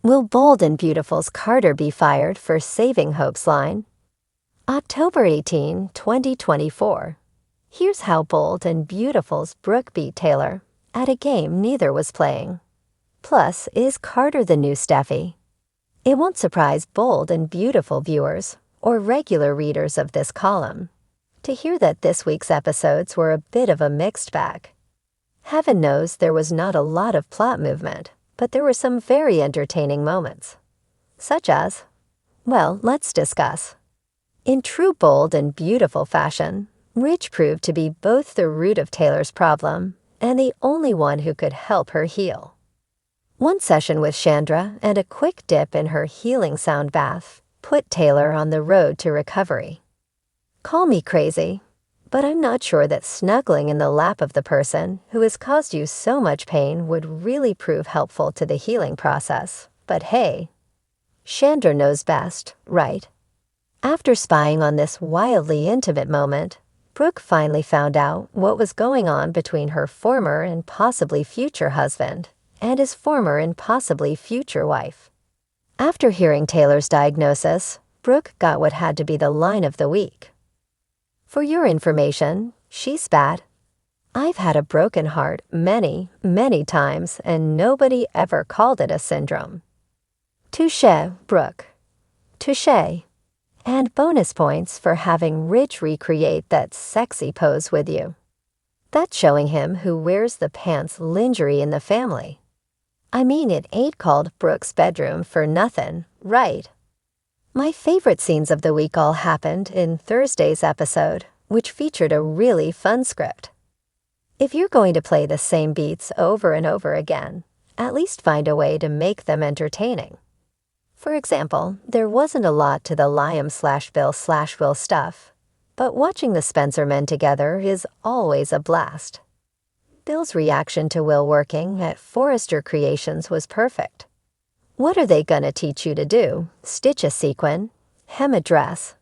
Will Bold and Beautiful's Carter be fired for saving Hope's line? October 18, 2024. Here's how Bold and Beautiful's Brooke beat Taylor at a game neither was playing. Plus, is Carter the new Steffi? It won't surprise Bold and Beautiful viewers or regular readers of this column to hear that this week's episodes were a bit of a mixed bag. Heaven knows there was not a lot of plot movement, but there were some very entertaining moments. Such as, well, let's discuss. In true Bold and Beautiful fashion, Rich proved to be both the root of Taylor's problem and the only one who could help her heal. One session with Chandra and a quick dip in her healing sound bath put Taylor on the road to recovery. Call me crazy, but I'm not sure that snuggling in the lap of the person who has caused you so much pain would really prove helpful to the healing process. But hey, Chandra knows best, right? After spying on this wildly intimate moment, Brooke finally found out what was going on between her former and possibly future husband and his former and possibly future wife. After hearing Taylor's diagnosis, Brooke got what had to be the line of the week. For your information, she spat, "I've had a broken heart many, many times, and nobody ever called it a syndrome." Touché, Brooke. Touché. And bonus points for having Rich recreate that sexy pose with you. That's showing him who wears the pants lingerie in the family. I mean, it ain't called Brooke's bedroom for nothing, right? My favorite scenes of the week all happened in Thursday's episode, which featured a really fun script. If you're going to play the same beats over and over again, at least find a way to make them entertaining. For example, there wasn't a lot to the Liam/Bill/Will stuff, but watching the Spencer men together is always a blast. Bill's reaction to Will working at Forrester Creations was perfect. What are they gonna teach you to do? Stitch a sequin? Hem a dress?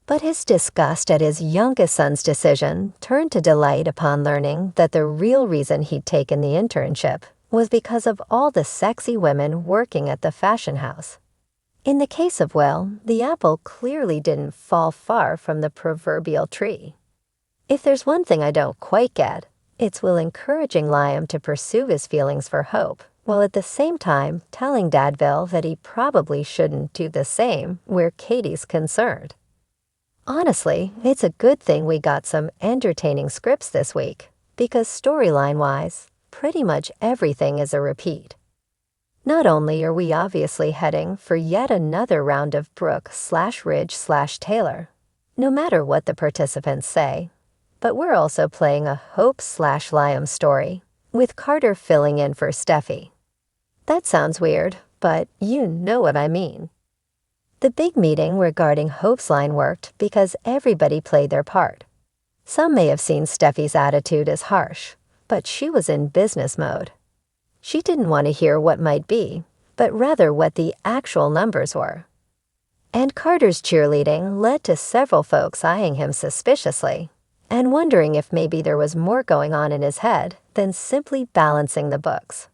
But his disgust at his youngest son's decision turned to delight upon learning that the real reason he'd taken the internship was because of all the sexy women working at the fashion house. In the case of Will, the apple clearly didn't fall far from the proverbial tree. If there's one thing I don't quite get, it's Will encouraging Liam to pursue his feelings for Hope, while at the same time telling Dadville that he probably shouldn't do the same where Katie's concerned. Honestly, it's a good thing we got some entertaining scripts this week, because storyline-wise, pretty much everything is a repeat. Not only are we obviously heading for yet another round of Brooke/Ridge/Taylor, no matter what the participants say, but we're also playing a Hope/Liam story, with Carter filling in for Steffi. That sounds weird, but you know what I mean. The big meeting regarding Hope's line worked because everybody played their part. Some may have seen Steffi's attitude as harsh, but she was in business mode. She didn't want to hear what might be, but rather what the actual numbers were. And Carter's cheerleading led to several folks eyeing him suspiciously and wondering if maybe there was more going on in his head than simply balancing the books.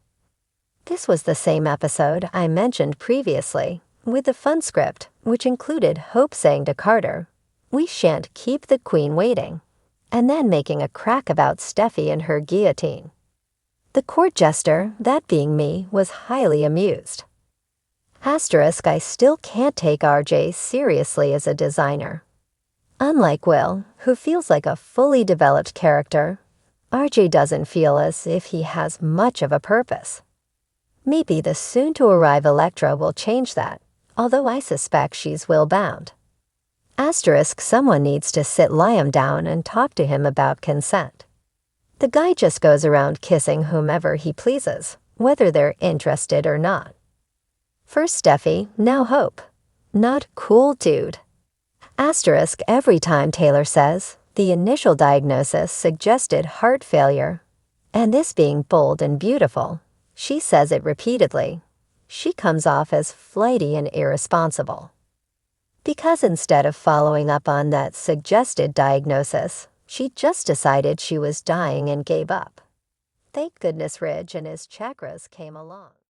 This was the same episode I mentioned previously, with the fun script, which included Hope saying to Carter, "We shan't keep the queen waiting," and then making a crack about Steffi and her guillotine. The court jester, that being me, was highly amused. Asterisk, I still can't take RJ seriously as a designer. Unlike Will, who feels like a fully developed character, RJ doesn't feel as if he has much of a purpose. Maybe the soon-to-arrive Elektra will change that, although I suspect she's will-bound. Asterisk, someone needs to sit Liam down and talk to him about consent. The guy just goes around kissing whomever he pleases, whether they're interested or not. First Steffi, now Hope. Not cool, dude. Asterisk, every time Taylor says, the initial diagnosis suggested heart failure, and this being Bold and Beautiful, she says it repeatedly. She comes off as flighty and irresponsible. Because instead of following up on that suggested diagnosis, she just decided she was dying and gave up. Thank goodness Ridge and his chakras came along.